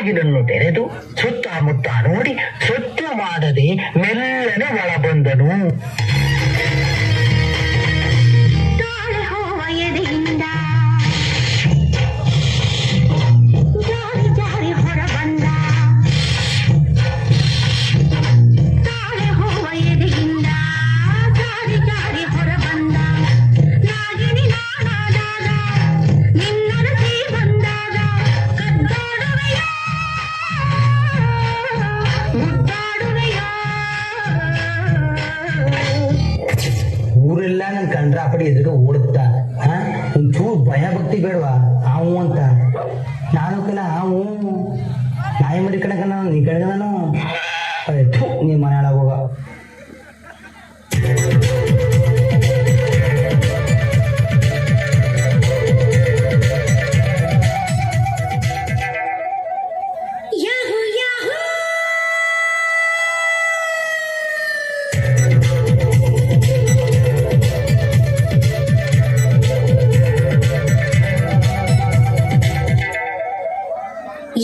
ಬಾಗಿಲನ್ನು ತೆರೆದು ಸುತ್ತಮುತ್ತ ನೋಡಿ ಸ್ವಚ್ಛ ಮಾಡದೆ ಮೆಲ್ಲನೆ ಒಳ ಬಂದನು. ತಾಳೆ ಹೋವ ಎದೆಯಿಂದ ಜಾರಿ ಜಾರಿ ಹೊರ ಬಂದ. ತಾಳೆ ಹೋವ ಎದೆಯಿಂದ ಜಾರಿ ಜಾರಿ ಹೊರ ಬಂದ. ನಾಗಿನಿ ನಾನಾದಾಗ ನಿನ್ನರಸಿ ಬಂದಾಗ ಕದ್ದಾಡುವೆಯ ಮುದ್ದಾಡುವೆಯ. ಊರೆಲ್ಲ ನನ್ ಕಂಡ್ರಾಪಡಿ ಎದುರು ಓಡುತ್ತಾ ಒಂಚೂರು ಭಯ ಭಕ್ತಿ ಬೇಡವಾ ಹಾವು ಅಂತ. ನಾನು ಕಲ ಹಾವು ನಾಯಿ ಮರಿ ಕಣಕ ನಾನು ನೀ ಕಣಕ ನಾನು ನೀ ಮನೆ ಹಾಳಾಗೋಗ. ಯಾಹೂ ಯಾಹೂ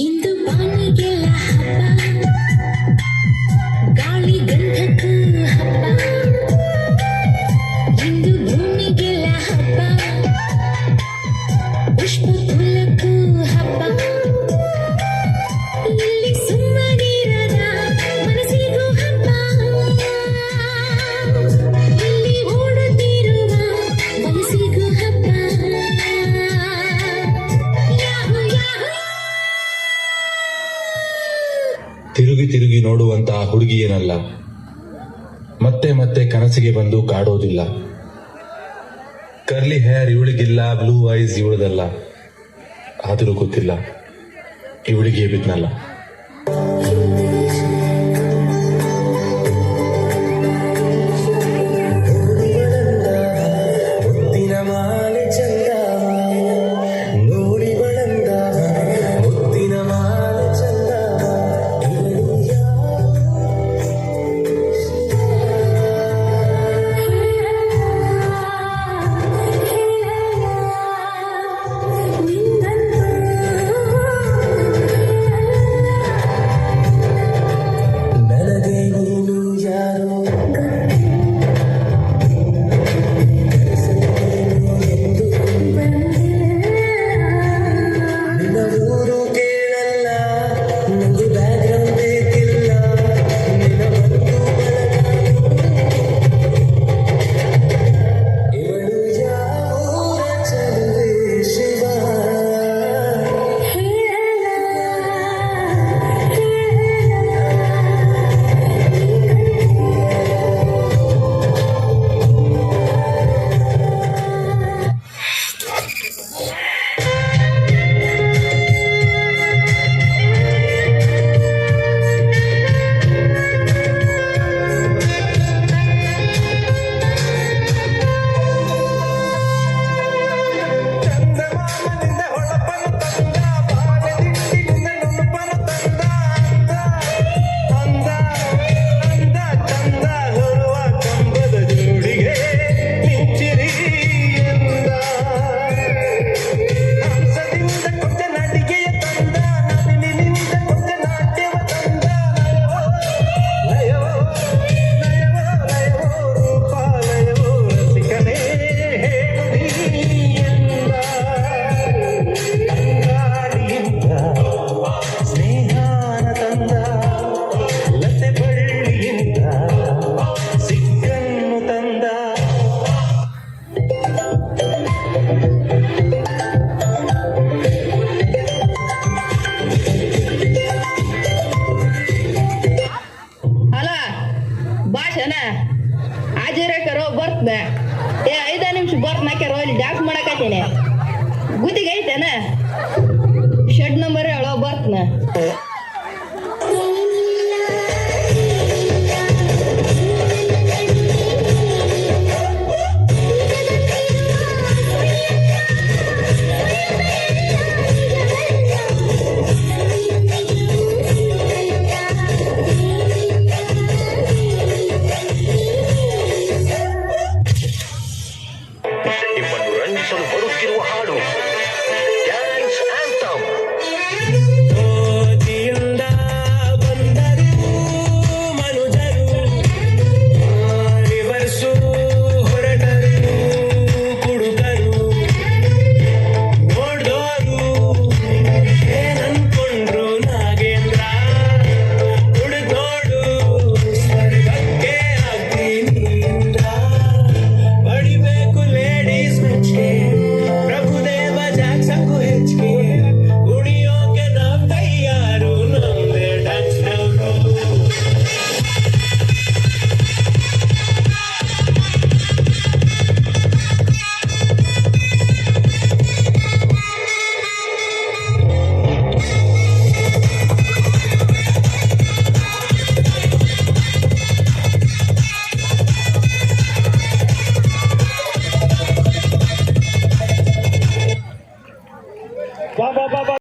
ಇಂದು ಬಾನಿಗೆಲ್ಲ ಹಬ್ಬ, ಗಾಳಿ ಗಂಧಕ್ಕೂ ಹಬ್ಬ. ಇಂದು ಭೂಮಿಗೆಲ್ಲ ಹಬ್ಬ, ಪುಷ್ಪ ಕುಲಕ್ಕೂ ಹಬ್ಬ. ಇಲ್ಲಿ ಸುಮ್ಮನಿರದ ಮನಸ್ಸಿಗೂ ಹಬ್ಬ, ಇಲ್ಲಿ ಓಡುತ್ತಿರುವ ಮನಸ್ಸಿಗೂ ಹಬ್ಬ. ಯಾಹೂ ಯಾಹೂ ತಿರುಗಿ ತಿರುಗಿ ನೋಡುವಂತಹ ಹುಡುಗಿಯೇನಲ್ಲ, ಮತ್ತೆ ಮತ್ತೆ ಕನಸಿಗೆ ಬಂದು ಕಾಡೋದಿಲ್ಲ. ಕರ್ಲಿ ಹೇರ್ ಇವಳಿಗಿಲ್ಲ, ಬ್ಲೂ ಐಸ್ ಇವಳದಲ್ಲ. ಆದರೂ ಗೊತ್ತಿಲ್ಲ ಇವಳಿಗೆ ಬಿದ್ನಲ್ಲ. ಬರ್ತದೆ. 5 ನಿಮಿಷ ಬರ್ತ್ನಾಕೆ ರೋಲಿ ಡ್ಯಾನ್ಸ್ ಮಾಡಕತ್ತೀನಿ. ಗುತ್ತಿಗೆ ಐತೇನ? ಶೆಡ್ ನಂಬರ್ ಹೇಳೋ ಬರ್ತನ.